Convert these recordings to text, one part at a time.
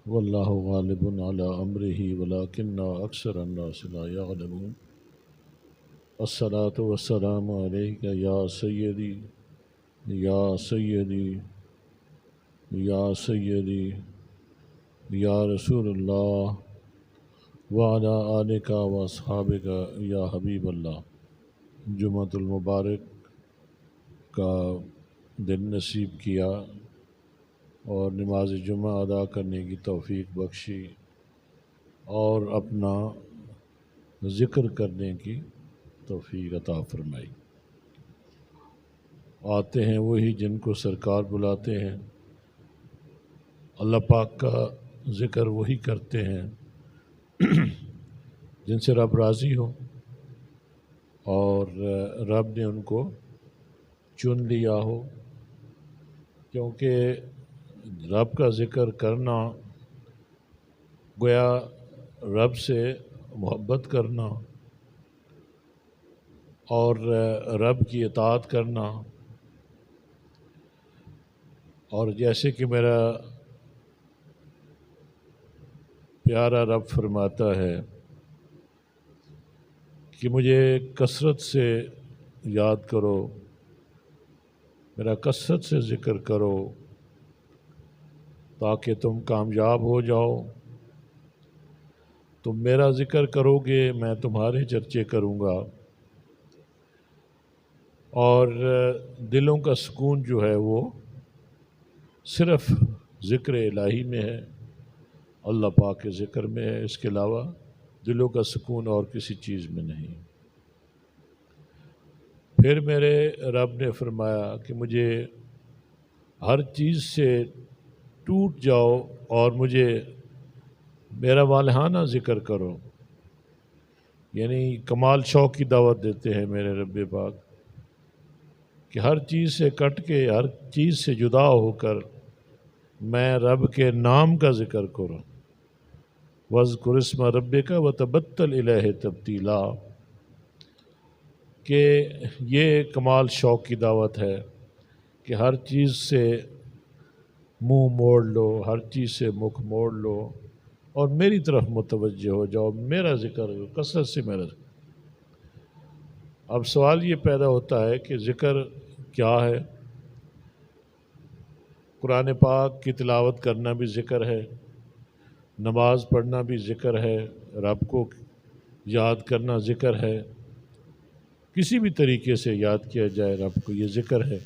واللہ غالب علی امرہ ولکن اکثر الناس لا یعلمون۔ الصلاۃ والسلام علیک یا سیدی یا سیدی یا سیدی یا رسول اللہ وعلی آلک و اصحابک یا حبیب اللہ۔ جمعۃ المبارک کا دن نصیب کیا اور نماز جمعہ ادا کرنے کی توفیق بخشی اور اپنا ذکر کرنے کی توفیق عطا فرمائی۔ آتے ہیں وہی جن کو سرکار بلاتے ہیں، اللہ پاک کا ذکر وہی کرتے ہیں جن سے رب راضی ہو اور رب نے ان کو چن لیا ہو، کیونکہ رب کا ذکر کرنا گویا رب سے محبت کرنا اور رب کی اطاعت کرنا، اور جیسے کہ میرا پیارا رب فرماتا ہے کہ مجھے کثرت سے یاد کرو، میرا کثرت سے ذکر کرو تاکہ تم کامیاب ہو جاؤ۔ تم میرا ذکر کرو گے، میں تمہارے چرچے کروں گا، اور دلوں کا سکون جو ہے وہ صرف ذکر الہی میں ہے، اللہ پاک کے ذکر میں ہے، اس کے علاوہ دلوں کا سکون اور کسی چیز میں نہیں۔ پھر میرے رب نے فرمایا کہ مجھے ہر چیز سے ٹوٹ جاؤ اور مجھے میرا والہانہ ذکر کرو، یعنی کمال شوق کی دعوت دیتے ہیں میرے رب پاک کہ ہر چیز سے کٹ کے، ہر چیز سے جدا ہو کر میں رب کے نام کا ذکر کروں۔ وَاذْكُرِ اسْمَ رَبِّكَ وَتَبَتَّلْ إِلَيْهِ تَبْتِيلًا، کہ یہ کمال شوق کی دعوت ہے کہ ہر چیز سے منہ موڑ لو، ہر چیز سے مکھ موڑ لو اور میری طرف متوجہ ہو جاؤ، میرا ذکر کثرت سے میرا ذکر۔ اب سوال یہ پیدا ہوتا ہے کہ ذکر کیا ہے؟ قرآن پاک کی تلاوت کرنا بھی ذکر ہے، نماز پڑھنا بھی ذکر ہے، رب کو یاد کرنا ذکر ہے، کسی بھی طریقے سے یاد کیا جائے رب کو، یہ ذکر ہے۔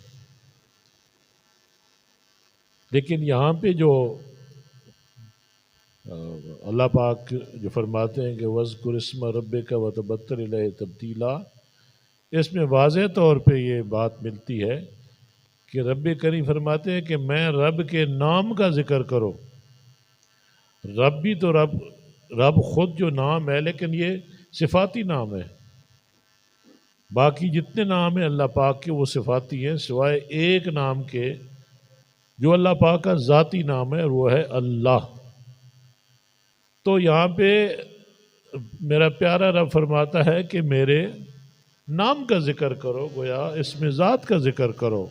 لیکن یہاں پہ جو اللہ پاک جو فرماتے ہیں کہ وَاذْكُرِ اسْمَ رَبِّكَ وَتَبَتَّلْ إِلَيْهِ تَبْتِيلًا، اس میں واضح طور پہ یہ بات ملتی ہے کہ رب کریم فرماتے ہیں کہ میں رب کے نام کا ذکر کرو۔ رب بھی تو رب خود جو نام ہے، لیکن یہ صفاتی نام ہے، باقی جتنے نام ہیں اللہ پاک کے وہ صفاتی ہیں، سوائے ایک نام کے جو اللہ پاک کا ذاتی نام ہے، وہ ہے اللہ۔ تو یہاں پہ میرا پیارا رب فرماتا ہے کہ میرے نام کا ذکر کرو، گویا اسم ذات کا ذکر کرو،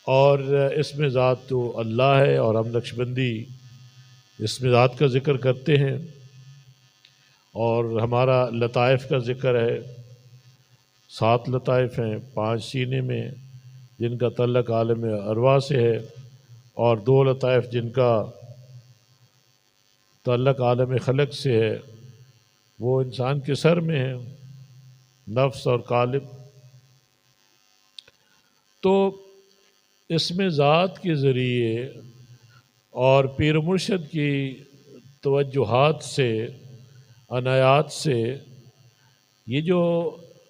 اور اسم ذات تو اللہ ہے، اور ہم نقشبندی اسم ذات کا ذکر کرتے ہیں، اور ہمارا لطائف کا ذکر ہے، 7 لطائف ہیں، 5 سینے میں جن کا تعلق عالم ارواح سے ہے، اور 2 لطائف جن کا تعلق عالم خلق سے ہے، وہ انسان کے سر میں ہے، نفس اور قالب۔ تو اسم ذات کے ذریعے اور پیر مرشد کی توجہات سے، عنایات سے یہ جو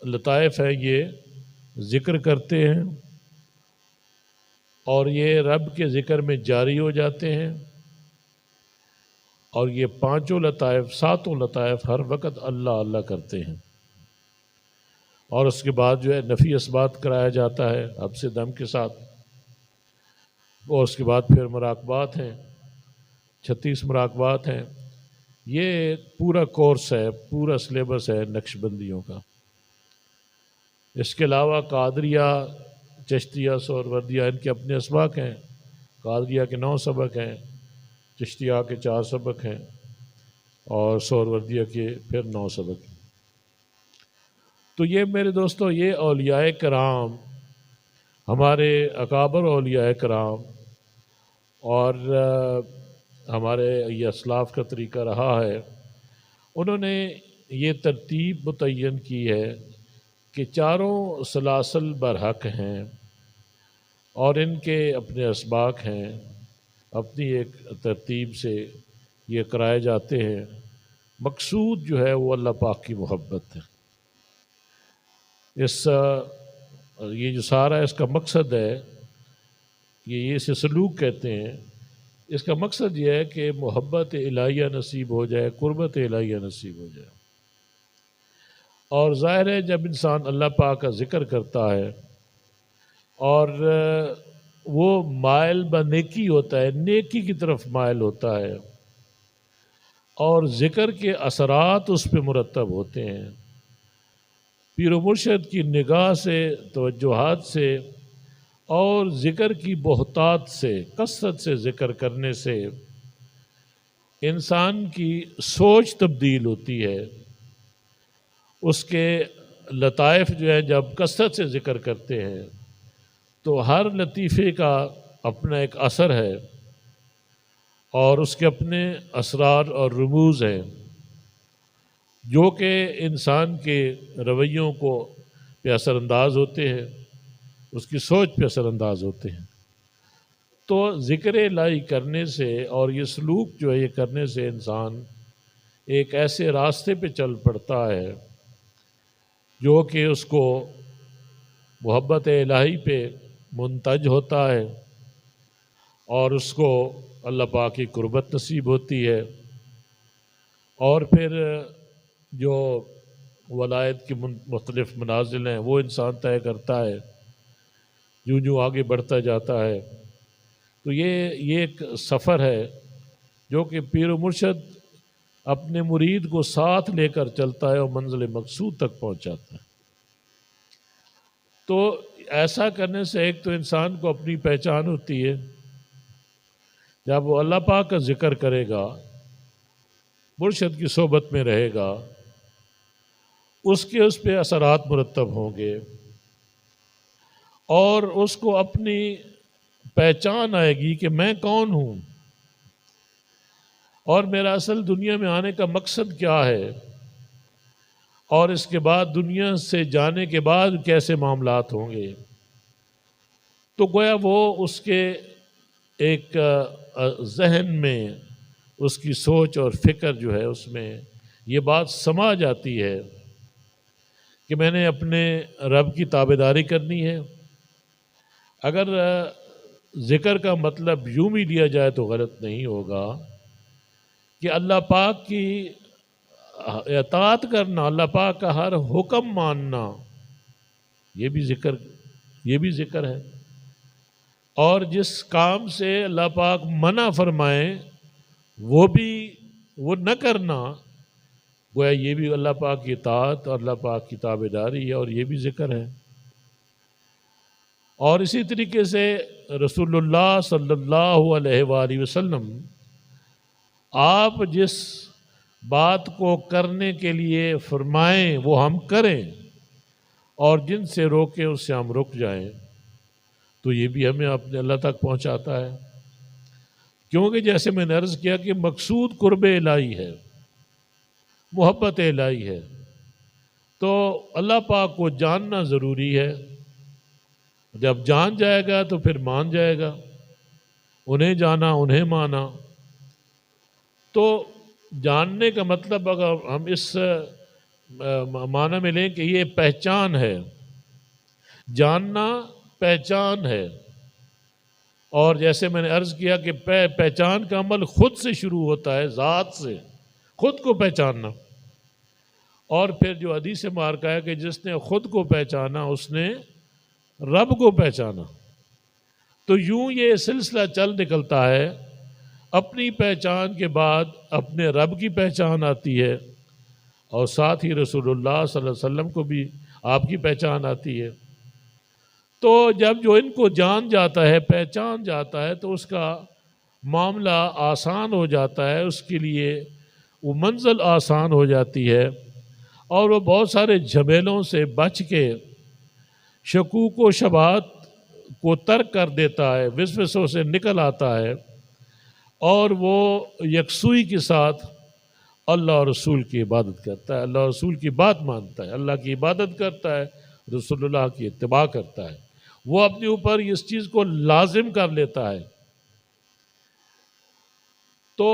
لطائف ہیں یہ ذکر کرتے ہیں، اور یہ رب کے ذکر میں جاری ہو جاتے ہیں، اور یہ 5 لطائف، 7 لطائف ہر وقت اللہ اللہ کرتے ہیں، اور اس کے بعد جو ہے نفی اثبات کرایا جاتا ہے اب سے دم کے ساتھ، اور اس کے بعد پھر مراقبات ہیں، 36 مراقبات ہیں۔ یہ پورا کورس ہے، پورا سلیبس ہے نقش بندیوں کا۔ اس کے علاوہ قادریہ، چشتیہ، سہروردیہ، ان کے اپنے اسباق ہیں، قادریہ کے 9 سبق ہیں، چشتیہ کے 4 سبق ہیں اور سہروردیہ کے پھر 9 سبق ہیں۔ تو یہ میرے دوستو، یہ اولیاء کرام، ہمارے اکابر اولیاء کرام اور ہمارے یہ اسلاف کا طریقہ رہا ہے، انہوں نے یہ ترتیب متعین کی ہے کہ چاروں سلاسل برحق ہیں اور ان کے اپنے اسباق ہیں، اپنی ایک ترتیب سے یہ کرائے جاتے ہیں۔ مقصود جو ہے وہ اللہ پاک کی محبت ہے۔ یہ جو سارا اس کا مقصد ہے، یہ اسے سلوک کہتے ہیں، اس کا مقصد یہ ہے کہ محبت الہیہ نصیب ہو جائے، قربت الہیہ نصیب ہو جائے۔ اور ظاہر ہے جب انسان اللہ پاک کا ذکر کرتا ہے اور وہ مائل نیکی ہوتا ہے، نیکی کی طرف مائل ہوتا ہے اور ذکر کے اثرات اس پہ مرتب ہوتے ہیں، پیر و مرشد کی نگاہ سے، توجہات سے اور ذکر کی بہتات سے، کثرت سے ذکر کرنے سے انسان کی سوچ تبدیل ہوتی ہے۔ اس کے لطائف جو ہیں جب کثرت سے ذکر کرتے ہیں تو ہر لطیفے کا اپنا ایک اثر ہے اور اس کے اپنے اسرار اور رموز ہیں جو کہ انسان کے رویوں کو پہ اثر انداز ہوتے ہیں، اس کی سوچ پہ اثر انداز ہوتے ہیں۔ تو ذکر الہی کرنے سے اور یہ سلوک جو ہے یہ کرنے سے انسان ایک ایسے راستے پہ چل پڑتا ہے جو کہ اس کو محبت الہی پہ منتج ہوتا ہے اور اس کو اللہ پاک کی قربت نصیب ہوتی ہے، اور پھر جو ولایت کے مختلف منازل ہیں وہ انسان طے کرتا ہے جو آگے بڑھتا جاتا ہے۔ تو یہ ایک سفر ہے جو کہ پیر و مرشد اپنے مرید کو ساتھ لے کر چلتا ہے اور منزل مقصود تک پہنچاتا ہے۔ تو ایسا کرنے سے ایک تو انسان کو اپنی پہچان ہوتی ہے، جب وہ اللہ پاک کا ذکر کرے گا، مرشد کی صحبت میں رہے گا، اس پہ اثرات مرتب ہوں گے اور اس کو اپنی پہچان آئے گی کہ میں کون ہوں اور میرا اصل دنیا میں آنے کا مقصد کیا ہے، اور اس کے بعد دنیا سے جانے کے بعد کیسے معاملات ہوں گے۔ تو گویا وہ اس کے ایک ذہن میں اس کی سوچ اور فکر جو ہے اس میں یہ بات سما جاتی ہے کہ میں نے اپنے رب کی تابعداری کرنی ہے۔ اگر ذکر کا مطلب یوں بھی لیا جائے تو غلط نہیں ہوگا کہ اللہ پاک کی اطاعت کرنا، اللہ پاک کا ہر حکم ماننا، یہ بھی ذکر ہے، اور جس کام سے اللہ پاک منع فرمائے وہ نہ کرنا، گویا یہ بھی اللہ پاک کی اطاعت اور اللہ پاک کی تابعداری ہے اور یہ بھی ذکر ہے۔ اور اسی طریقے سے رسول اللہ صلی اللہ علیہ وآلہ وسلم آپ جس بات کو کرنے کے لیے فرمائیں وہ ہم کریں اور جن سے روکیں اس سے ہم رک جائیں، تو یہ بھی ہمیں اپنے اللہ تک پہنچاتا ہے، کیونکہ جیسے میں نے عرض کیا کہ مقصود قرب الہی ہے، محبت الہی ہے، تو اللہ پاک کو جاننا ضروری ہے۔ جب جان جائے گا تو پھر مان جائے گا، انہیں جانا انہیں مانا۔ تو جاننے کا مطلب اگر ہم اس معنی میں لیں کہ یہ پہچان ہے، جاننا پہچان ہے، اور جیسے میں نے عرض کیا کہ پہچان کا عمل خود سے شروع ہوتا ہے، ذات سے، خود کو پہچاننا، اور پھر جو حدیث مبارکہ ہے کہ جس نے خود کو پہچانا اس نے رب کو پہچانا۔ تو یوں یہ سلسلہ چل نکلتا ہے، اپنی پہچان کے بعد اپنے رب کی پہچان آتی ہے اور ساتھ ہی رسول اللہ صلی اللہ علیہ وسلم کو بھی آپ کی پہچان آتی ہے۔ تو جب جو ان کو جان جاتا ہے، پہچان جاتا ہے، تو اس کا معاملہ آسان ہو جاتا ہے، اس کے لیے وہ منزل آسان ہو جاتی ہے، اور وہ بہت سارے جھمیلوں سے بچ کے شکوک و شبہات کو ترک کر دیتا ہے، وسوسوں سے نکل آتا ہے، اور وہ یکسوئی کے ساتھ اللہ اور رسول کی عبادت کرتا ہے، اللہ اور رسول کی بات مانتا ہے، اللہ کی عبادت کرتا ہے، رسول اللہ کی اتباع کرتا ہے، وہ اپنے اوپر اس چیز کو لازم کر لیتا ہے۔ تو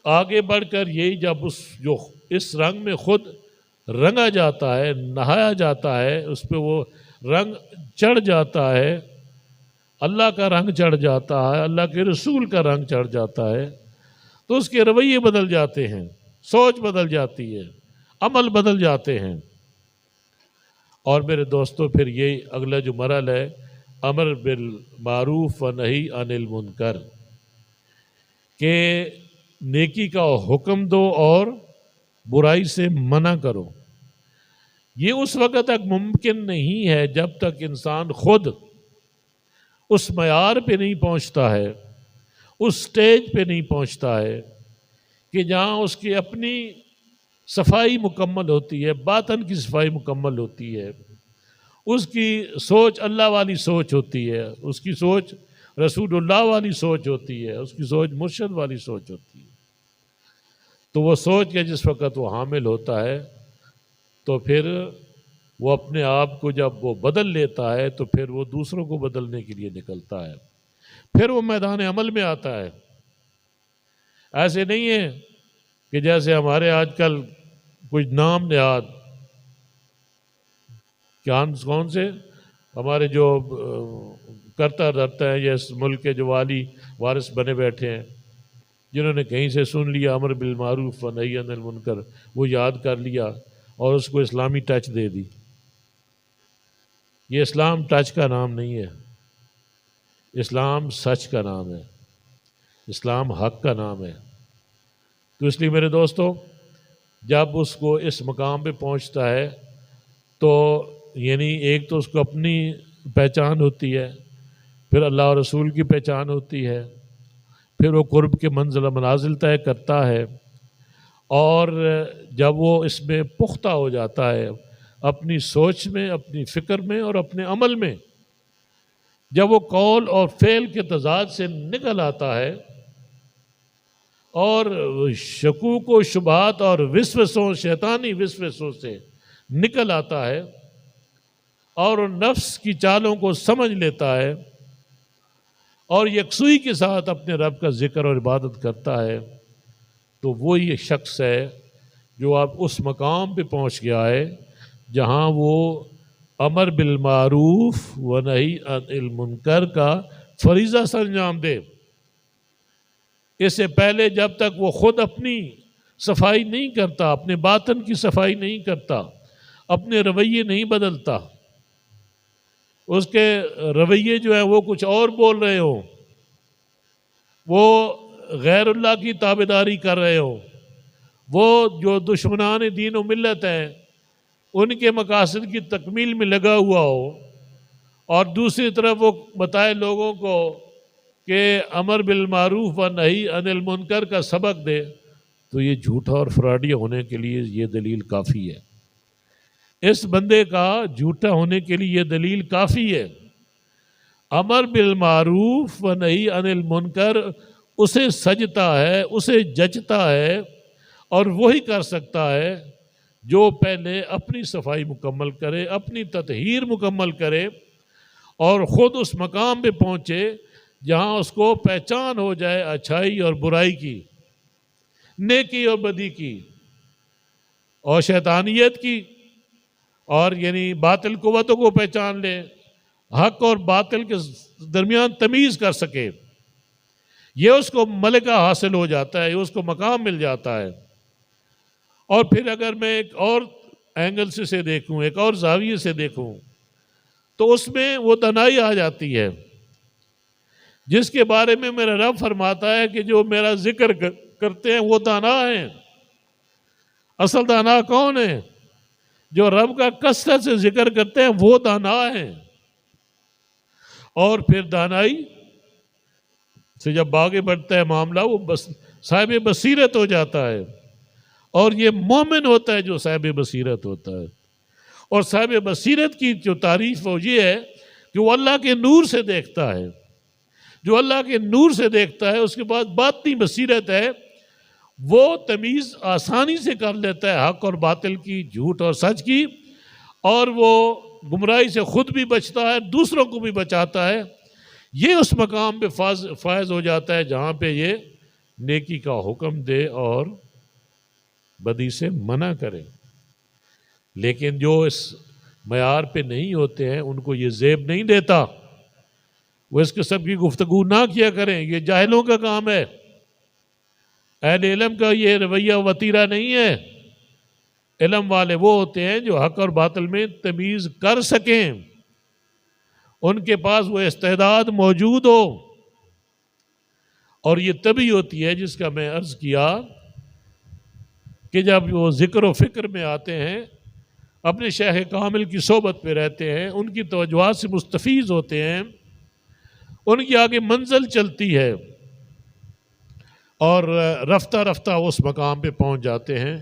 آگے بڑھ کر یہی جب اس رنگ میں خود رنگا جاتا ہے، نہایا جاتا ہے، اس پہ وہ رنگ چڑھ جاتا ہے، اللہ کا رنگ چڑھ جاتا ہے، اللہ کے رسول کا رنگ چڑھ جاتا ہے، تو اس کے رویے بدل جاتے ہیں، سوچ بدل جاتی ہے، عمل بدل جاتے ہیں۔ اور میرے دوستو پھر یہی اگلا جو مرحلہ ہے، امر بالمعروف و نہی عن المنکر، کہ نیکی کا حکم دو اور برائی سے منع کرو۔ یہ اس وقت تک ممکن نہیں ہے جب تک انسان خود اس معیار پہ نہیں پہنچتا ہے، اس سٹیج پہ نہیں پہنچتا ہے کہ جہاں اس کی اپنی صفائی مکمل ہوتی ہے، باطن کی صفائی مکمل ہوتی ہے، اس کی سوچ اللہ والی سوچ ہوتی ہے، اس کی سوچ رسول اللہ والی سوچ ہوتی ہے، اس کی سوچ مرشد والی سوچ ہوتی ہے۔ تو وہ سوچ کے جس وقت وہ حامل ہوتا ہے تو پھر وہ اپنے آپ کو جب وہ بدل لیتا ہے تو پھر وہ دوسروں کو بدلنے کے لیے نکلتا ہے، پھر وہ میدان عمل میں آتا ہے۔ ایسے نہیں ہے کہ جیسے ہمارے آج کل کچھ نام نہاد کون سے ہمارے جو کرتا رہتا ہے، یا اس ملک کے جو والی وارث بنے بیٹھے ہیں، جنہوں نے کہیں سے سن لیا امر بالمعروف و نہی عن المنکر، وہ یاد کر لیا اور اس کو اسلامی ٹچ دے دی۔ یہ اسلام ٹچ کا نام نہیں ہے، اسلام سچ کا نام ہے، اسلام حق کا نام ہے۔ تو اس لیے میرے دوستو، جب اس کو اس مقام پہ پہنچتا ہے تو یعنی ایک تو اس کو اپنی پہچان ہوتی ہے، پھر اللہ اور رسول کی پہچان ہوتی ہے، پھر وہ قرب کے منزل منازل طے کرتا ہے، اور جب وہ اس میں پختہ ہو جاتا ہے اپنی سوچ میں، اپنی فکر میں اور اپنے عمل میں، جب وہ قول اور فعل کے تضاد سے نکل آتا ہے اور شکوک و شبہات اور وسوسوں، شیطانی وسوسوں سے نکل آتا ہے اور نفس کی چالوں کو سمجھ لیتا ہے اور یکسوئی کے ساتھ اپنے رب کا ذکر اور عبادت کرتا ہے، تو وہ یہ شخص ہے جو آپ اس مقام پہ پہنچ گیا ہے جہاں وہ امر بالمعروف و نہی عن المنکر کا فریضہ سر انجام دے۔ اس سے پہلے جب تک وہ خود اپنی صفائی نہیں کرتا، اپنے باطن کی صفائی نہیں کرتا، اپنے رویے نہیں بدلتا، اس کے رویے جو ہیں وہ کچھ اور بول رہے ہوں، وہ غیر اللہ کی تابعداری کر رہے ہوں، وہ جو دشمنان دین و ملت ہیں ان کے مقاصد کی تکمیل میں لگا ہوا ہو، اور دوسری طرف وہ بتائے لوگوں کو کہ امر بالمعروف و نہی عن المنکر کا سبق دے، تو یہ جھوٹا اور فراڈی ہونے کے لیے یہ دلیل کافی ہے۔ اس بندے کا جھوٹا ہونے کے لیے یہ دلیل کافی ہے۔ امر بالمعروف و نہی عن المنکر اسے سجتا ہے، اسے جچتا ہے، اور وہی کر سکتا ہے جو پہلے اپنی صفائی مکمل کرے، اپنی تطہیر مکمل کرے، اور خود اس مقام پہ پہنچے جہاں اس کو پہچان ہو جائے اچھائی اور برائی کی، نیکی اور بدی کی، اور شیطانیت کی، اور یعنی باطل قوتوں کو پہچان لے، حق اور باطل کے درمیان تمیز کر سکے۔ یہ اس کو ملکہ حاصل ہو جاتا ہے، یہ اس کو مقام مل جاتا ہے۔ اور پھر اگر میں ایک اور اینگل سے دیکھوں، ایک اور زاویے سے دیکھوں، تو اس میں وہ دانائی آ جاتی ہے جس کے بارے میں میرا رب فرماتا ہے کہ جو میرا ذکر کرتے ہیں وہ دانا ہیں۔ اصل دانا کون ہے؟ جو رب کا کثرت سے ذکر کرتے ہیں وہ دانا ہیں۔ اور پھر دانائی سے جب آگے بڑھتا ہے معاملہ وہ صاحب بصیرت ہو جاتا ہے، اور یہ مومن ہوتا ہے جو صاحب بصیرت ہوتا ہے۔ اور صاحب بصیرت کی جو تعریف وہ یہ ہے کہ وہ اللہ کے نور سے دیکھتا ہے، جو اللہ کے نور سے دیکھتا ہے اس کے بعد باطنی بصیرت ہے، وہ تمیز آسانی سے کر لیتا ہے حق اور باطل کی، جھوٹ اور سچ کی، اور وہ گمراہی سے خود بھی بچتا ہے، دوسروں کو بھی بچاتا ہے۔ یہ اس مقام پہ فائز ہو جاتا ہے جہاں پہ یہ نیکی کا حکم دے اور بدی سے منع کرے۔ لیکن جو اس معیار پہ نہیں ہوتے ہیں ان کو یہ زیب نہیں دیتا، وہ اس قسم کی گفتگو نہ کیا کریں، یہ جاہلوں کا کام ہے، اہل علم کا یہ رویہ وتیرہ نہیں ہے۔ علم والے وہ ہوتے ہیں جو حق اور باطل میں تمیز کر سکیں، ان کے پاس وہ استعداد موجود ہو، اور یہ تبھی ہوتی ہے جس کا میں عرض کیا کہ جب وہ ذکر و فکر میں آتے ہیں، اپنے شیخ کامل کی صحبت پہ رہتے ہیں، ان کی توجہات سے مستفیض ہوتے ہیں، ان کی آگے منزل چلتی ہے، اور رفتہ رفتہ اس مقام پہ پہنچ جاتے ہیں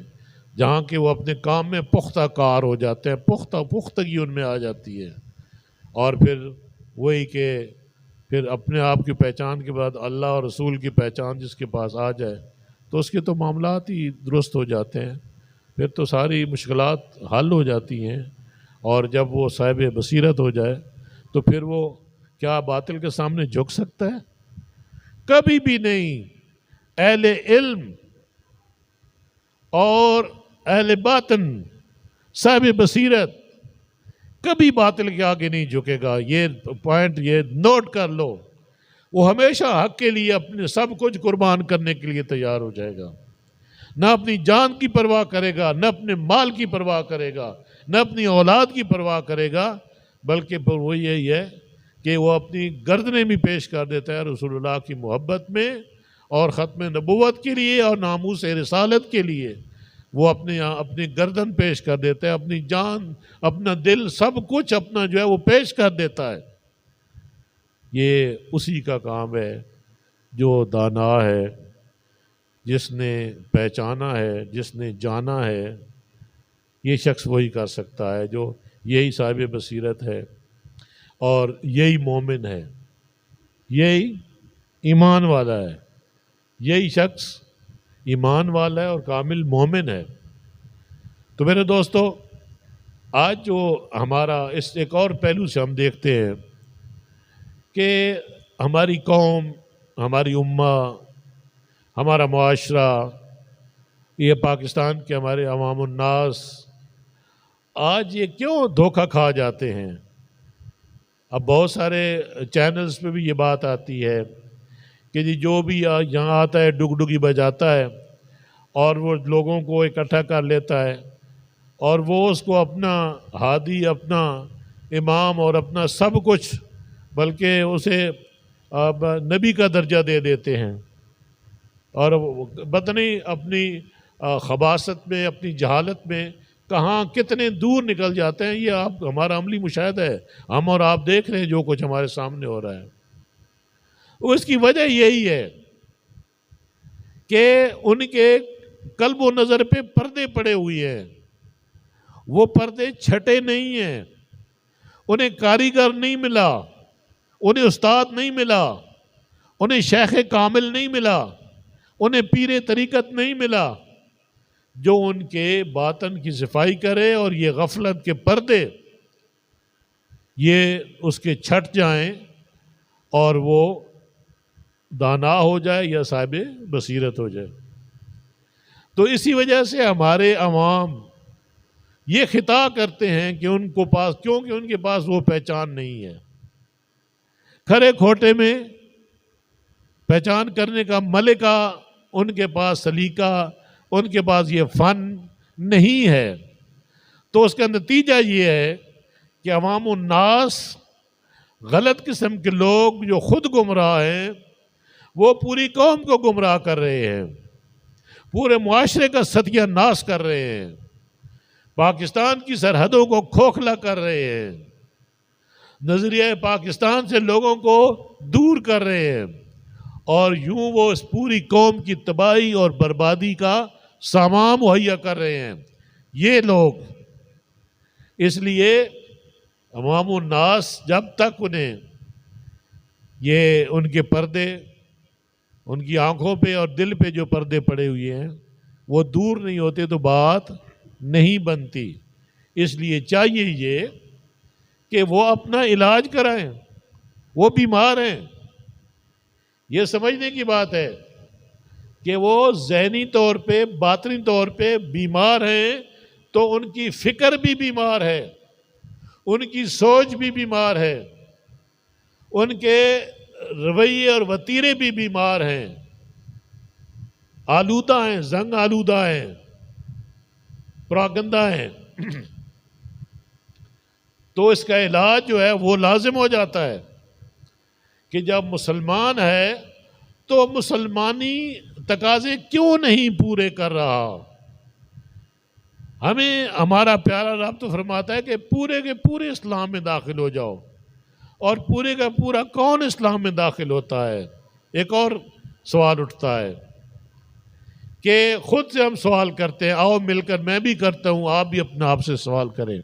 جہاں کہ وہ اپنے کام میں پختہ کار ہو جاتے ہیں، پختگی ان میں آ جاتی ہے، اور پھر وہی کہ پھر اپنے آپ کی پہچان کے بعد اللہ اور رسول کی پہچان جس کے پاس آ جائے تو اس کے تو معاملات ہی درست ہو جاتے ہیں، پھر تو ساری مشکلات حل ہو جاتی ہیں۔ اور جب وہ صاحب بصیرت ہو جائے تو پھر وہ کیا باطل کے سامنے جھک سکتا ہے؟ کبھی بھی نہیں۔ اہل علم اور اہل باطن صاحب بصیرت کبھی باطل کے آگے نہیں جھکے گا، یہ پوائنٹ یہ نوٹ کر لو۔ وہ ہمیشہ حق کے لیے اپنے سب کچھ قربان کرنے کے لیے تیار ہو جائے گا، نہ اپنی جان کی پرواہ کرے گا، نہ اپنے مال کی پرواہ کرے گا، نہ اپنی اولاد کی پرواہ کرے گا، بلکہ پھر وہ یہی ہے کہ وہ اپنی گردنیں بھی پیش کر دیتا ہے رسول اللہ کی محبت میں اور ختم نبوت کے لیے اور ناموس رسالت کے لیے۔ وہ اپنی گردن پیش کر دیتا ہے، اپنی جان، اپنا دل، سب کچھ اپنا جو ہے وہ پیش کر دیتا ہے۔ یہ اسی کا کام ہے جو دانا ہے، جس نے پہچانا ہے، جس نے جانا ہے، یہ شخص وہی کر سکتا ہے جو یہی صاحب بصیرت ہے اور یہی مومن ہے، یہی ایمان والا ہے، یہی شخص ایمان والا ہے اور کامل مومن ہے۔ تو میرے دوستو، آج جو ہمارا اس ایک اور پہلو سے ہم دیکھتے ہیں کہ ہماری قوم، ہماری امہ، ہمارا معاشرہ، یہ پاکستان کے ہمارے عوام الناس آج یہ کیوں دھوکہ کھا جاتے ہیں؟ اب بہت سارے چینلز پہ بھی یہ بات آتی ہے کہ جی جو بھی یہاں آتا ہے ڈگڈگی بجاتا ہے اور وہ لوگوں کو اکٹھا کر لیتا ہے اور وہ اس کو اپنا ہادی، اپنا امام اور اپنا سب کچھ، بلکہ اسے نبی کا درجہ دے دیتے ہیں، اور پتہ نہیں اپنی خباثت میں، اپنی جہالت میں کہاں کتنے دور نکل جاتے ہیں۔ یہ ہمارا عملی مشاہدہ ہے، ہم اور آپ دیکھ رہے ہیں جو کچھ ہمارے سامنے ہو رہا ہے۔ اس کی وجہ یہی ہے کہ ان کے قلب و نظر پہ پردے پڑے ہوئے ہیں، وہ پردے چھٹے نہیں ہیں، انہیں کاریگر نہیں ملا، انہیں استاد نہیں ملا، انہیں شیخ کامل نہیں ملا، انہیں پیر طریقت نہیں ملا جو ان کے باطن کی صفائی کرے اور یہ غفلت کے پردے یہ اس کے چھٹ جائیں اور وہ دانا ہو جائے یا صاحب بصیرت ہو جائے۔ تو اسی وجہ سے ہمارے عوام یہ خطا کرتے ہیں کہ ان کو پاس، کیونکہ ان کے پاس وہ پہچان نہیں ہے، کھرے کھوٹے میں پہچان کرنے کا ملکہ ان کے پاس، سلیقہ ان کے پاس یہ فن نہیں ہے۔ تو اس کا نتیجہ یہ ہے کہ عوام الناس، غلط قسم کے لوگ جو خود گمراہ ہیں، وہ پوری قوم کو گمراہ کر رہے ہیں، پورے معاشرے کا ستیہ ناش کر رہے ہیں، پاکستان کی سرحدوں کو کھوکھلا کر رہے ہیں، نظریہ پاکستان سے لوگوں کو دور کر رہے ہیں، اور یوں وہ اس پوری قوم کی تباہی اور بربادی کا سامان مہیا کر رہے ہیں یہ لوگ۔ اس لیے عوام الناس جب تک انہیں یہ ان کے پردے، ان کی آنکھوں پہ اور دل پہ جو پردے پڑے ہوئے ہیں وہ دور نہیں ہوتے تو بات نہیں بنتی۔ اس لیے چاہیے یہ کہ وہ اپنا علاج کرائیں، وہ بیمار ہیں، یہ سمجھنے کی بات ہے کہ وہ ذہنی طور پہ باطنی طور پہ بیمار ہیں تو ان کی فکر بھی بیمار ہے، ان کی سوچ بھی بیمار ہے، ان کے رویے اور وتیرے بھی بیمار ہیں، آلودہ ہیں، زنگ آلودہ ہیں، پراگندہ ہیں۔ تو اس کا علاج جو ہے وہ لازم ہو جاتا ہے کہ جب مسلمان ہے تو مسلمانی تقاضے کیوں نہیں پورے کر رہا؟ ہمیں ہمارا پیارا رب تو فرماتا ہے کہ پورے کے پورے اسلام میں داخل ہو جاؤ، اور پورے کا پورا کون اسلام میں داخل ہوتا ہے؟ ایک اور سوال اٹھتا ہے کہ خود سے ہم سوال کرتے ہیں، آؤ مل کر میں بھی کرتا ہوں، آپ بھی اپنے آپ سے سوال کریں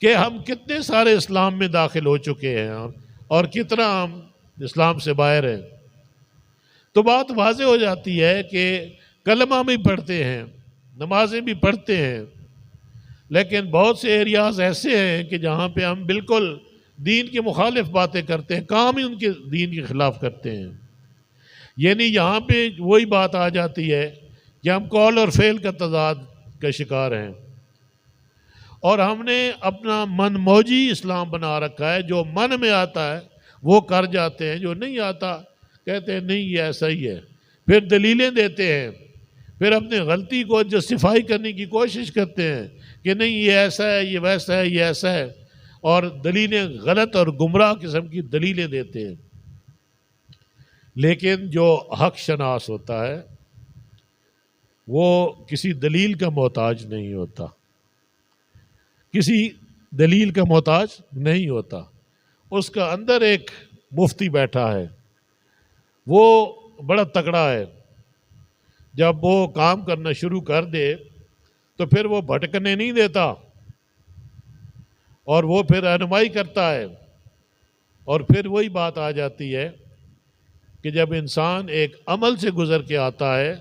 کہ ہم کتنے سارے اسلام میں داخل ہو چکے ہیں اور کتنا ہم اسلام سے باہر ہیں۔ تو بات واضح ہو جاتی ہے کہ کلمہ بھی پڑھتے ہیں، نمازیں بھی پڑھتے ہیں، لیکن بہت سے ایریاز ایسے ہیں کہ جہاں پہ ہم بالکل دین کے مخالف باتیں کرتے ہیں، کام ہی ان کے دین کے خلاف کرتے ہیں۔ یعنی یہاں پہ وہی بات آ جاتی ہے کہ ہم قول اور فعل کا تضاد کا شکار ہیں، اور ہم نے اپنا من موجی اسلام بنا رکھا ہے، جو من میں آتا ہے وہ کر جاتے ہیں، جو نہیں آتا کہتے ہیں نہیں یہ ایسا ہی ہے، پھر دلیلیں دیتے ہیں، پھر اپنی غلطی کو جسٹیفائی کرنے کی کوشش کرتے ہیں کہ نہیں یہ ایسا ہے، یہ ویسا ہے، یہ ایسا ہے، اور دلیلیں غلط اور گمراہ قسم کی دلیلیں دیتے ہیں۔ لیکن جو حق شناس ہوتا ہے وہ کسی دلیل کا محتاج نہیں ہوتا، کسی دلیل کا محتاج نہیں ہوتا۔ اس کا اندر ایک مفتی بیٹھا ہے، وہ بڑا تگڑا ہے، جب وہ کام کرنا شروع کر دے تو پھر وہ بھٹکنے نہیں دیتا، اور وہ پھر رہنمائی کرتا ہے۔ اور پھر وہی بات آ جاتی ہے کہ جب انسان ایک عمل سے گزر کے آتا ہے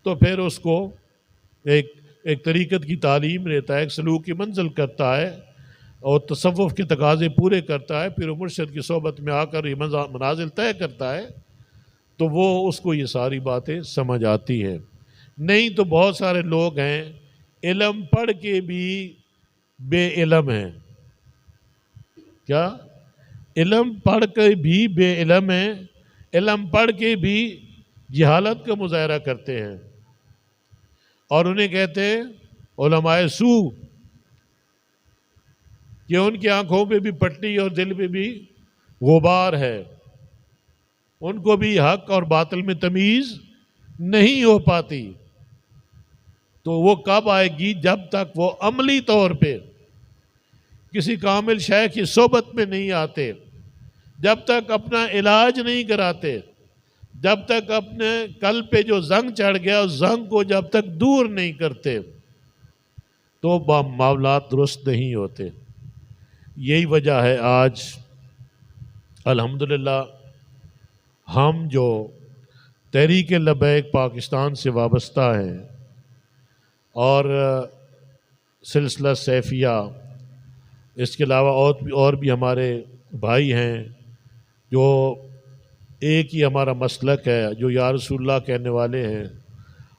تو پھر اس کو ایک طریقت کی تعلیم لیتا ہے، ایک سلوک کی منزل کرتا ہے اور تصوف کے تقاضے پورے کرتا ہے، پھر وہ مرشد کی صحبت میں آ کر یہ منازل طے کرتا ہے، تو وہ اس کو یہ ساری باتیں سمجھ آتی ہیں۔ نہیں تو بہت سارے لوگ ہیں علم پڑھ کے بھی بے علم ہیں۔ کیا؟ علم پڑھ کے بھی بے علم ہیں، علم پڑھ کے بھی جہالت کا مظاہرہ کرتے ہیں، اور انہیں کہتے ہیں علماء سو، کہ ان کی آنکھوں پہ بھی پٹی اور دل پہ بھی غبار ہے، ان کو بھی حق اور باطل میں تمیز نہیں ہو پاتی۔ تو وہ کب آئے گی؟ جب تک وہ عملی طور پہ کسی کامل شیخ کی صحبت میں نہیں آتے، جب تک اپنا علاج نہیں کراتے، جب تک اپنے قلب پہ جو زنگ چڑھ گیا اس زنگ کو جب تک دور نہیں کرتے تو معاملات درست نہیں ہوتے۔ یہی وجہ ہے آج الحمدللہ ہم جو تحریک لبیک پاکستان سے وابستہ ہیں اور سلسلہ سیفیہ، اس کے علاوہ اور بھی ہمارے بھائی ہیں جو ایک ہی ہمارا مسلک ہے، جو یا رسول اللہ کہنے والے ہیں،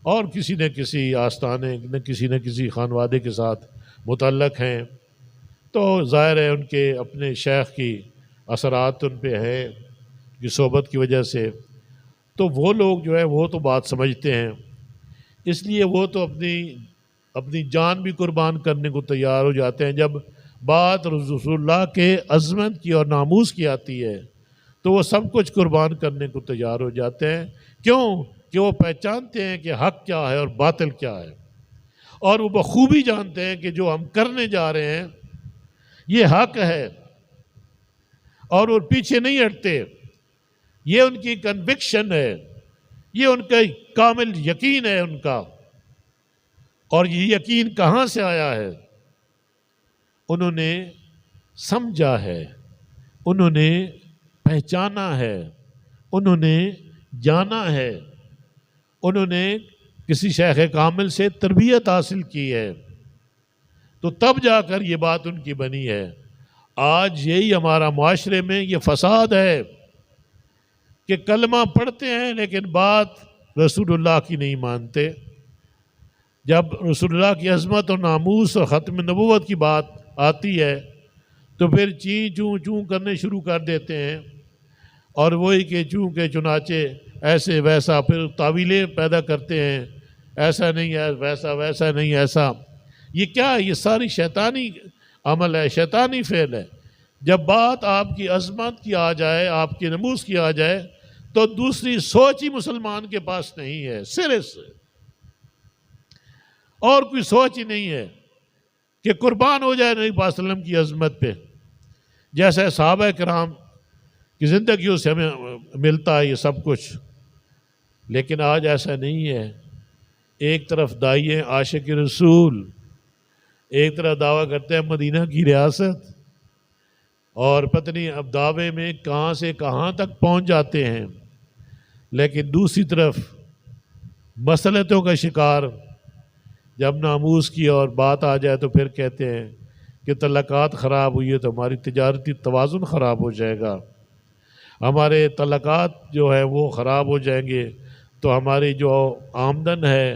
اور کسی نہ کسی آستانے کسی نہ کسی خانوادے کے ساتھ متعلق ہیں، تو ظاہر ہے ان کے اپنے شیخ کی اثرات ان پہ ہیں کی صحبت کی وجہ سے، تو وہ لوگ جو ہے وہ تو بات سمجھتے ہیں، اس لیے وہ تو اپنی جان بھی قربان کرنے کو تیار ہو جاتے ہیں۔ جب بات رسول اللہ کے عظمت کی اور ناموس کی آتی ہے تو وہ سب کچھ قربان کرنے کو تیار ہو جاتے ہیں۔ کیوں؟ کہ وہ پہچانتے ہیں کہ حق کیا ہے اور باطل کیا ہے، اور وہ بخوبی جانتے ہیں کہ جو ہم کرنے جا رہے ہیں یہ حق ہے، اور وہ پیچھے نہیں ہٹتے۔ یہ ان کی کنوکشن ہے، یہ ان کا کامل یقین ہے ان کا۔ اور یہ یقین کہاں سے آیا ہے؟ انہوں نے سمجھا ہے، انہوں نے پہچانا ہے، انہوں نے جانا ہے، انہوں نے کسی شیخ کامل سے تربیت حاصل کی ہے، تو تب جا کر یہ بات ان کی بنی ہے۔ آج یہی ہمارا معاشرے میں یہ فساد ہے کہ کلمہ پڑھتے ہیں لیکن بات رسول اللہ کی نہیں مانتے۔ جب رسول اللہ کی عظمت اور ناموس اور ختم نبوت کی بات آتی ہے تو پھر چیں چوں چوں کرنے شروع کر دیتے ہیں، اور وہی کہ چوں کے چنانچہ ایسے ویسا، پھر تعویلیں پیدا کرتے ہیں، ایسا نہیں ہے ویسا، ویسا نہیں ایسا۔ یہ کیا ہے؟ یہ ساری شیطانی عمل ہے، شیطانی فعل ہے۔ جب بات آپ کی عظمت کی آ جائے، آپ کی نموز کی آ جائے، تو دوسری سوچ ہی مسلمان کے پاس نہیں ہے، سرے سے اور کوئی سوچ ہی نہیں ہے کہ قربان ہو جائے نبی پاک صلی اللہ علیہ وسلم کی عظمت پہ، جیسے صحابہ کرام کی زندگیوں سے ہمیں ملتا ہے یہ سب کچھ۔ لیکن آج ایسا نہیں ہے۔ ایک طرف داعی ہیں عاشق رسول، ایک طرف دعویٰ کرتے ہیں مدینہ کی ریاست، اور پتہ نہیں اب دعوے میں کہاں سے کہاں تک پہنچ جاتے ہیں، لیکن دوسری طرف مسلطوں کا شکار، جب ناموس کی اور بات آ جائے تو پھر کہتے ہیں کہ تعلقات خراب ہوئی ہے تو ہماری تجارتی توازن خراب ہو جائے گا، ہمارے تعلقات جو ہے وہ خراب ہو جائیں گے تو ہماری جو آمدن ہے،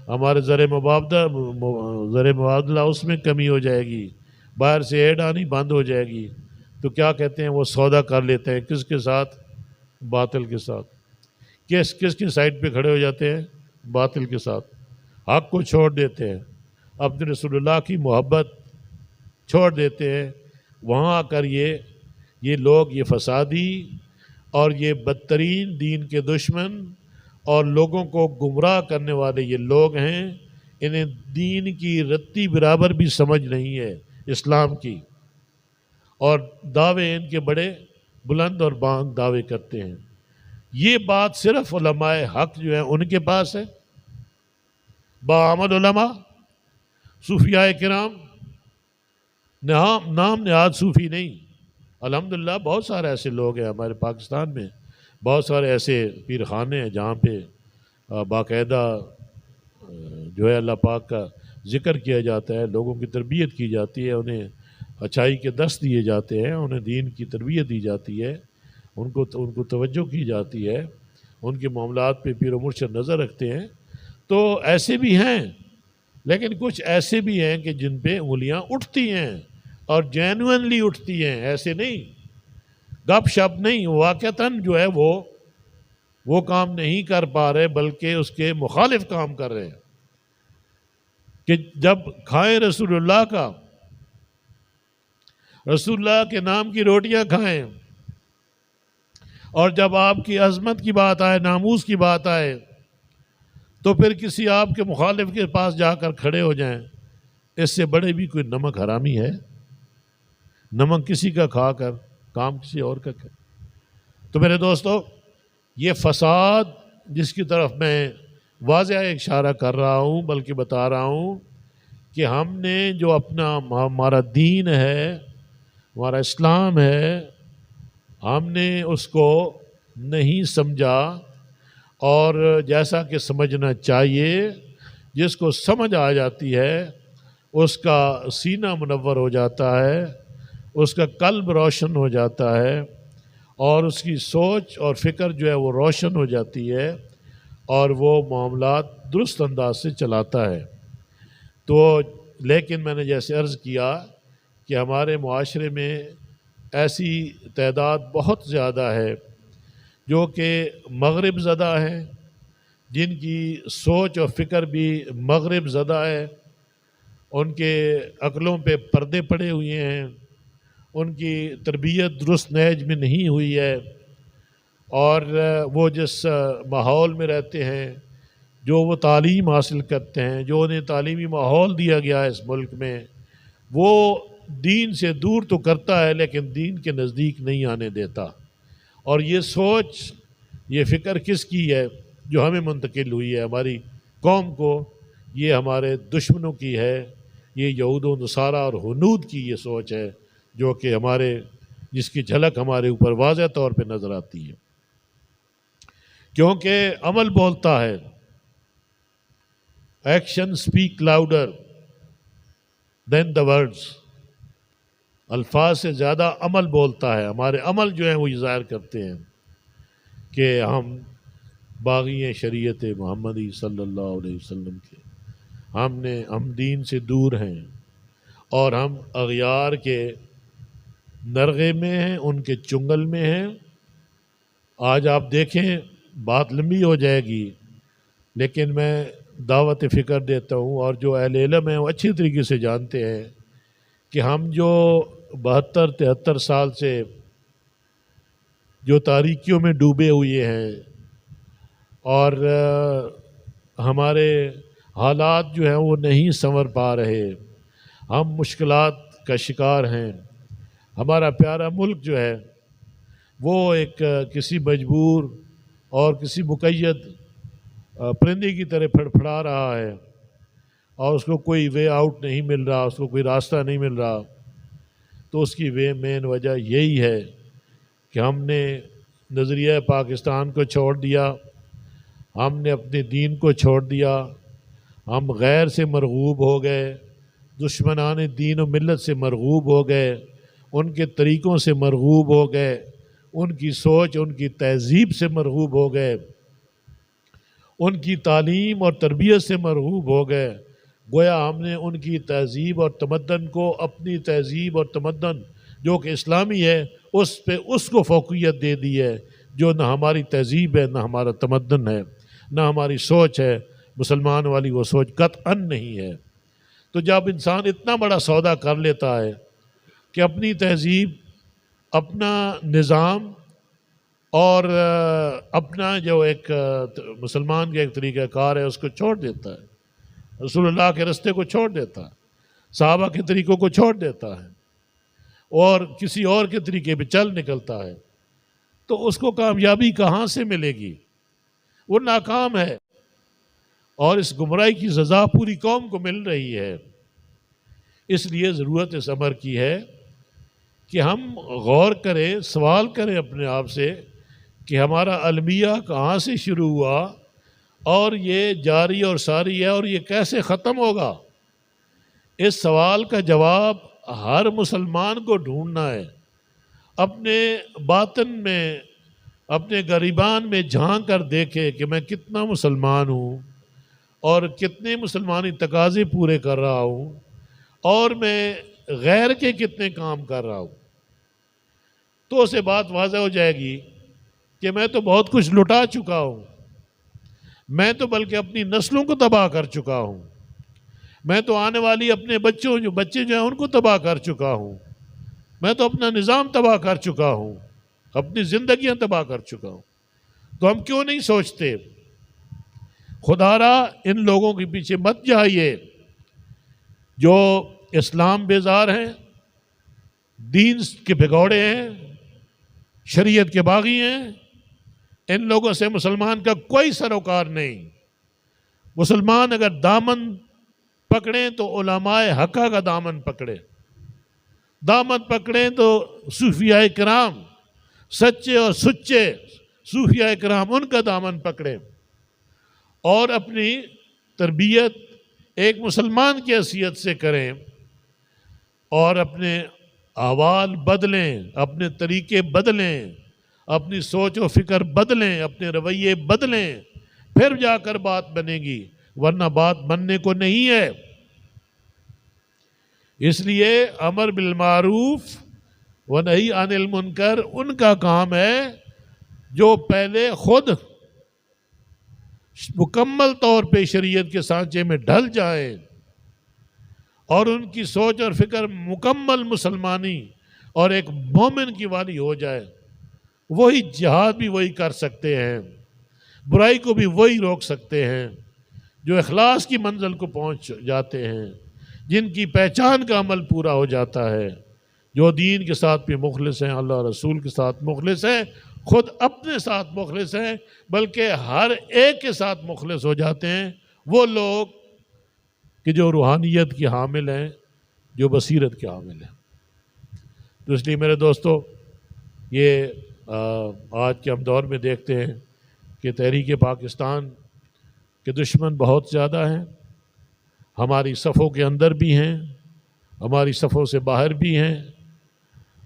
ہمارے زر مبادلہ اس میں کمی ہو جائے گی، باہر سے ایڈ آنی بند ہو جائے گی۔ تو کیا کہتے ہیں؟ وہ سودا کر لیتے ہیں، کس کے ساتھ؟ باطل کے ساتھ۔ کس کی سائڈ پہ کھڑے ہو جاتے ہیں؟ باطل کے ساتھ۔ حق کو چھوڑ دیتے ہیں، اپنے رسول اللہ کی محبت چھوڑ دیتے ہیں۔ وہاں آ کر یہ لوگ، یہ فسادی اور یہ بدترین دین کے دشمن اور لوگوں کو گمراہ کرنے والے یہ لوگ ہیں، انہیں دین کی رتی برابر بھی سمجھ نہیں ہے اسلام کی، اور دعوے ان کے بڑے بلند اور بانگ دعوے کرتے ہیں۔ یہ بات صرف علماء حق جو ہیں ان کے پاس ہے، باعمل علماء، صوفیاء کرام، نام نہاد صوفی نہیں۔ الحمدللہ بہت سارے ایسے لوگ ہیں ہمارے پاکستان میں، بہت سارے ایسے پیر خانے ہیں جہاں پہ باقاعدہ جو ہے اللہ پاک کا ذکر کیا جاتا ہے، لوگوں کی تربیت کی جاتی ہے، انہیں اچھائی کے درس دیے جاتے ہیں، انہیں دین کی تربیت دی جاتی ہے، ان کو توجہ کی جاتی ہے، ان کے معاملات پہ پیر و مرشد نظر رکھتے ہیں۔ تو ایسے بھی ہیں، لیکن کچھ ایسے بھی ہیں کہ جن پہ انگلیاں اٹھتی ہیں اور جینوئنلی اٹھتی ہیں، ایسے نہیں گپ شپ نہیں، واقعتاً جو ہے وہ کام نہیں کر پا رہے بلکہ اس کے مخالف کام کر رہے ہیں، کہ جب کھائیں رسول اللہ کا، رسول اللہ کے نام کی روٹیاں کھائیں، اور جب آپ کی عظمت کی بات آئے، ناموس کی بات آئے، تو پھر کسی آپ کے مخالف کے پاس جا کر کھڑے ہو جائیں۔ اس سے بڑے بھی کوئی نمک حرامی ہے؟ نمک کسی کا کھا کر کام کسی اور کا کرے۔ تو میرے دوستو، یہ فساد جس کی طرف میں واضح اشارہ کر رہا ہوں، بلکہ بتا رہا ہوں کہ ہم نے جو ہمارا دین ہے، ہمارا اسلام ہے، ہم نے اس کو نہیں سمجھا، اور جیسا کہ سمجھنا چاہیے، جس کو سمجھ آ جاتی ہے اس کا سینہ منور ہو جاتا ہے، اس کا قلب روشن ہو جاتا ہے، اور اس کی سوچ اور فکر جو ہے وہ روشن ہو جاتی ہے، اور وہ معاملات درست انداز سے چلاتا ہے۔ تو لیکن میں نے جیسے عرض کیا کہ ہمارے معاشرے میں ایسی تعداد بہت زیادہ ہے جو کہ مغرب زدہ ہیں، جن کی سوچ اور فکر بھی مغرب زدہ ہے، ان کے عقلوں پہ پردے پڑے ہوئے ہیں، ان کی تربیت درست نہج میں نہیں ہوئی ہے، اور وہ جس ماحول میں رہتے ہیں، جو وہ تعلیم حاصل کرتے ہیں، جو انہیں تعلیمی ماحول دیا گیا ہے اس ملک میں، وہ دین سے دور تو کرتا ہے لیکن دین کے نزدیک نہیں آنے دیتا۔ اور یہ سوچ یہ فکر کس کی ہے جو ہمیں منتقل ہوئی ہے ہماری قوم کو؟ یہ ہمارے دشمنوں کی ہے، یہ یہود و نصارہ اور ہنود کی یہ سوچ ہے جو کہ جس کی جھلک ہمارے اوپر واضح طور پہ نظر آتی ہے، کیونکہ عمل بولتا ہے، action speak louder than the words, الفاظ سے زیادہ عمل بولتا ہے، ہمارے عمل جو ہیں وہ یہ ظاہر کرتے ہیں کہ ہم باغی شریعت محمدی صلی اللہ علیہ وسلم کے، ہم دین سے دور ہیں اور ہم اغیار کے نرغے میں ہیں، ان کے چنگل میں ہیں۔ آج آپ دیکھیں، بات لمبی ہو جائے گی لیکن میں دعوت فکر دیتا ہوں، اور جو اہل علم ہیں وہ اچھی طریقے سے جانتے ہیں کہ ہم جو 72-73 سال سے جو تاریکیوں میں ڈوبے ہوئے ہیں اور ہمارے حالات جو ہیں وہ نہیں سنور پا رہے، ہم مشکلات کا شکار ہیں، ہمارا پیارا ملک جو ہے وہ ایک کسی مجبور اور کسی مقید پرندے کی طرح پھڑپھڑا رہا ہے اور اس کو کوئی وے آؤٹ نہیں مل رہا، اس کو کوئی راستہ نہیں مل رہا۔ تو اس کی مین وجہ یہی ہے کہ ہم نے نظریہ پاکستان کو چھوڑ دیا، ہم نے اپنے دین کو چھوڑ دیا، ہم غیر سے مرغوب ہو گئے، دشمنان دین و ملت سے مرغوب ہو گئے، ان کے طریقوں سے مرغوب ہو گئے، ان کی سوچ، ان کی تہذیب سے مرغوب ہو گئے، ان کی تعلیم اور تربیت سے مرغوب ہو گئے۔ گویا ہم نے ان کی تہذیب اور تمدن کو اپنی تہذیب اور تمدن جو کہ اسلامی ہے اس کو فوقیت دے دی ہے، جو نہ ہماری تہذیب ہے، نہ ہمارا تمدن ہے، نہ ہماری سوچ ہے، مسلمان والی وہ سوچ قطعاً نہیں ہے۔ تو جب انسان اتنا بڑا سودا کر لیتا ہے کہ اپنی تہذیب، اپنا نظام اور اپنا جو ایک مسلمان کا ایک طریقہ کار ہے اس کو چھوڑ دیتا ہے، رسول اللہ کے رستے کو چھوڑ دیتا ہے، صحابہ کے طریقوں کو چھوڑ دیتا ہے اور کسی اور کے طریقے پہ چل نکلتا ہے، تو اس کو کامیابی کہاں سے ملے گی؟ وہ ناکام ہے، اور اس گمراہی کی سزا پوری قوم کو مل رہی ہے۔ اس لیے ضرورت اس امر کی ہے کہ ہم غور کریں، سوال کریں اپنے آپ سے کہ ہمارا المیہ کہاں سے شروع ہوا اور یہ جاری اور ساری ہے اور یہ کیسے ختم ہوگا؟ اس سوال کا جواب ہر مسلمان کو ڈھونڈنا ہے، اپنے باطن میں، اپنے گریبان میں جھانک کر دیکھے کہ میں کتنا مسلمان ہوں اور کتنے مسلمانی تقاضے پورے کر رہا ہوں اور میں غیر کے کتنے کام کر رہا ہوں۔ تو اسے بات واضح ہو جائے گی کہ میں تو بہت کچھ لٹا چکا ہوں، میں تو بلکہ اپنی نسلوں کو تباہ کر چکا ہوں، میں تو آنے والی اپنے بچے جو ہیں ان کو تباہ کر چکا ہوں، میں تو اپنا نظام تباہ کر چکا ہوں، اپنی زندگیاں تباہ کر چکا ہوں۔ تو ہم کیوں نہیں سوچتے خدا را ان لوگوں کے پیچھے مت جائیے جو اسلام بیزار ہیں، دین کے بھگوڑے ہیں، شریعت کے باغی ہیں، ان لوگوں سے مسلمان کا کوئی سروکار نہیں۔ مسلمان اگر دامن پکڑیں تو علماء حقہ کا دامن پکڑیں تو صوفیاء کرام، سچے اور سچے صوفیاء کرام، ان کا دامن پکڑیں اور اپنی تربیت ایک مسلمان کی حیثیت سے کریں اور اپنے احوال بدلیں، اپنے طریقے بدلیں، اپنی سوچ و فکر بدلیں، اپنے رویے بدلیں، پھر جا کر بات بنے گی، ورنہ بات بننے کو نہیں ہے۔ اس لیے امر بالمعروف و نہی عن المنکر ان کا کام ہے جو پہلے خود مکمل طور پہ شریعت کے سانچے میں ڈھل جائیں اور ان کی سوچ اور فکر مکمل مسلمانی اور ایک مومن کی والی ہو جائے۔ وہی جہاد بھی وہی کر سکتے ہیں، برائی کو بھی وہی روک سکتے ہیں، جو اخلاص کی منزل کو پہنچ جاتے ہیں، جن کی پہچان کا عمل پورا ہو جاتا ہے، جو دین کے ساتھ بھی مخلص ہیں، اللہ رسول کے ساتھ مخلص ہیں، خود اپنے ساتھ مخلص ہیں بلکہ ہر ایک کے ساتھ مخلص ہو جاتے ہیں وہ لوگ کہ جو روحانیت کی حامل ہیں، جو بصیرت کے حامل ہیں۔ تو اس لیے میرے دوستو، یہ آج کے ہم دور میں دیکھتے ہیں کہ تحریک پاکستان کے دشمن بہت زیادہ ہیں، ہماری صفوں کے اندر بھی ہیں، ہماری صفوں سے باہر بھی ہیں۔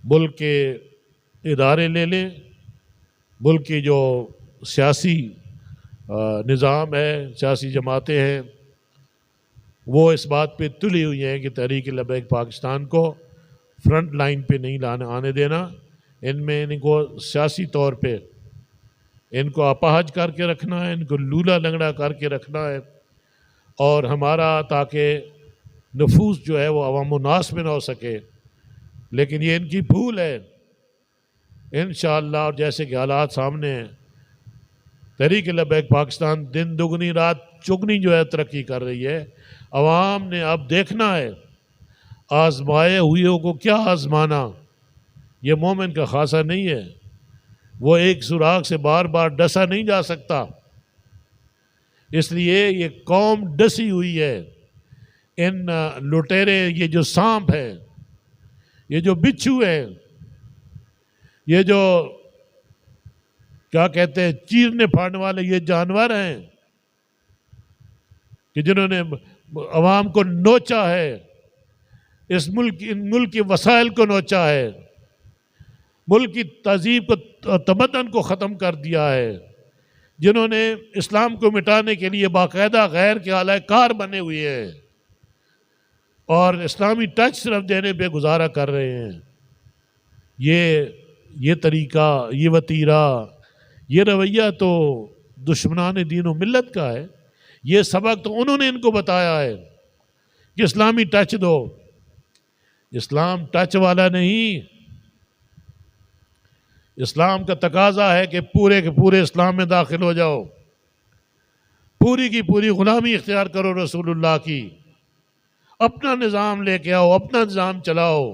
ملک کے ادارے لے لیں، ملک کی جو سیاسی نظام ہے، سیاسی جماعتیں ہیں، وہ اس بات پہ تلی ہوئی ہیں کہ تحریک لبیک پاکستان کو فرنٹ لائن پہ نہیں آنے دینا، ان کو سیاسی طور پہ ان کو اپاہج کر کے رکھنا ہے، ان کو لولا لنگڑا کر کے رکھنا ہے، اور ہمارا تاکہ نفوذ جو ہے وہ عوام الناس میں نہ ہو سکے۔ لیکن یہ ان کی بھول ہے انشاءاللہ، اور جیسے کہ حالات سامنے ہیں، تحریک لبیک پاکستان دن دگنی رات چگنی جو ہے ترقی کر رہی ہے۔ عوام نے اب دیکھنا ہے آزمائے ہوئے کو کیا آزمانا، یہ مومن کا خاصہ نہیں ہے، وہ ایک سراغ سے بار بار ڈسا نہیں جا سکتا۔ اس لیے یہ قوم ڈسی ہوئی ہے، ان لٹیرے، یہ جو سانپ ہیں، یہ جو بچھو ہیں، یہ جو کیا کہتے ہیں چیرنے پھاڑنے والے یہ جانور ہیں کہ جنہوں نے عوام کو نوچا ہے، اس ملک کے وسائل کو نوچا ہے، ملک کی تہذیب کو، تمدن کو ختم کر دیا ہے، جنہوں نے اسلام کو مٹانے کے لیے باقاعدہ غیر کے اعلی کار بنے ہوئے ہیں اور اسلامی ٹچ صرف دینے پہ گزارا کر رہے ہیں۔ یہ طریقہ، یہ وتیرہ، یہ رویہ تو دشمنان دین و ملت کا ہے۔ یہ سبق تو انہوں نے ان کو بتایا ہے کہ اسلامی ٹچ دو۔ اسلام ٹچ والا نہیں، اسلام کا تقاضا ہے کہ پورے کے پورے اسلام میں داخل ہو جاؤ، پوری کی پوری غلامی اختیار کرو رسول اللہ کی، اپنا نظام لے کے آؤ، اپنا نظام چلاؤ،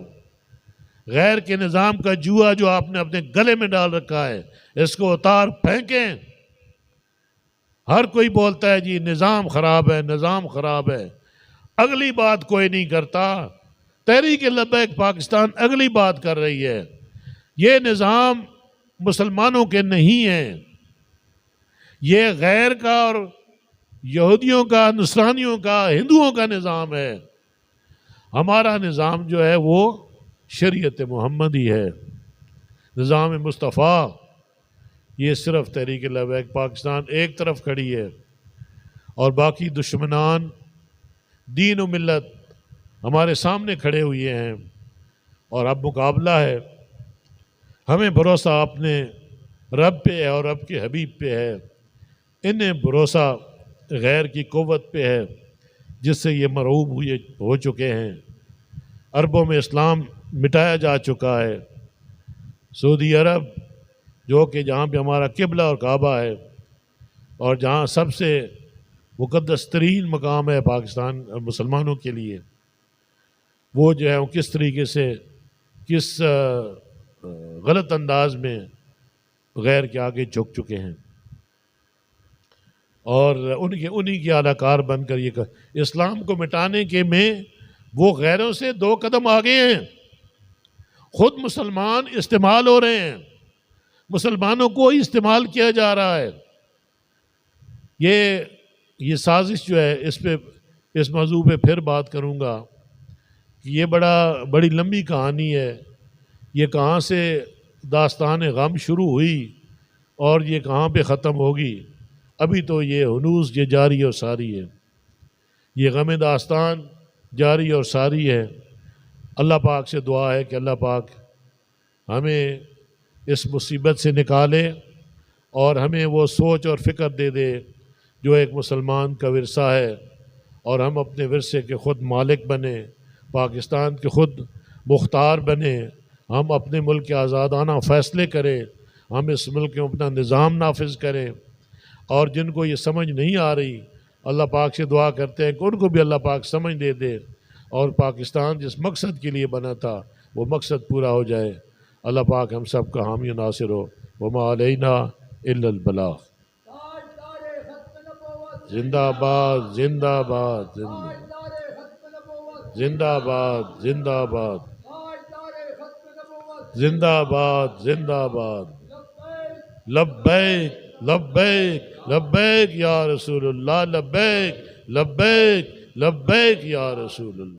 غیر کے نظام کا جوا جو آپ نے اپنے گلے میں ڈال رکھا ہے اس کو اتار پھینکیں۔ ہر کوئی بولتا ہے جی نظام خراب ہے، نظام خراب ہے، اگلی بات کوئی نہیں کرتا۔ تحریک لبیک پاکستان اگلی بات کر رہی ہے۔ یہ نظام مسلمانوں کے نہیں ہیں، یہ غیر کا اور یہودیوں کا، نصرانیوں کا، ہندوؤں کا نظام ہے۔ ہمارا نظام جو ہے وہ شریعت محمدی ہے، نظام مصطفیٰ۔ یہ صرف تحریک لبیک پاکستان ایک طرف کھڑی ہے اور باقی دشمنان دین و ملت ہمارے سامنے کھڑے ہوئے ہیں، اور اب مقابلہ ہے۔ ہمیں بھروسہ اپنے رب پہ ہے اور رب کے حبیب پہ ہے، انہیں بھروسہ غیر کی قوت پہ ہے جس سے یہ مرعوب ہو چکے ہیں۔ عربوں میں اسلام مٹایا جا چکا ہے۔ سعودی عرب جو کہ جہاں پہ ہمارا قبلہ اور کعبہ ہے اور جہاں سب سے مقدس ترین مقام ہے پاکستان اور مسلمانوں کے لیے، وہ جو ہے وہ کس طریقے سے، کس غلط انداز میں غیر کے آگے جھک چکے ہیں، اور انہی کے اعلی کار بن کر یہ اسلام کو مٹانے کے میں وہ غیروں سے 2 قدم آگے ہیں۔ خود مسلمان استعمال ہو رہے ہیں، مسلمانوں کو ہی استعمال کیا جا رہا ہے۔ یہ سازش جو ہے، اس موضوع پہ پھر بات کروں گا کہ یہ بڑی لمبی کہانی ہے۔ یہ کہاں سے داستان غم شروع ہوئی اور یہ کہاں پہ ختم ہوگی، ابھی تو یہ ہنوز یہ جاری اور ساری ہے، یہ غم داستان جاری اور ساری ہے۔ اللہ پاک سے دعا ہے کہ اللہ پاک ہمیں اس مصیبت سے نکالے اور ہمیں وہ سوچ اور فکر دے دے جو ایک مسلمان کا ورثہ ہے، اور ہم اپنے ورثے کے خود مالک بنیں، پاکستان کے خود مختار بنیں، ہم اپنے ملک کے آزادانہ فیصلے کریں، ہم اس ملک میں اپنا نظام نافذ کریں، اور جن کو یہ سمجھ نہیں آ رہی اللہ پاک سے دعا کرتے ہیں کہ ان کو بھی اللہ پاک سمجھ دے دے، اور پاکستان جس مقصد کے لیے بنا تھا وہ مقصد پورا ہو جائے۔ اللہ پاک ہم سب کا حامی و ناصر ہو۔ وما علینا الا البلاغ۔ زندہ باد زندہ باد زندہ باد زندہ باد زندہ باد زندہ باد۔ لبیک لبیک لبیک یا رسول اللہ، لبیک لبیک لبیک یا رسول اللہ۔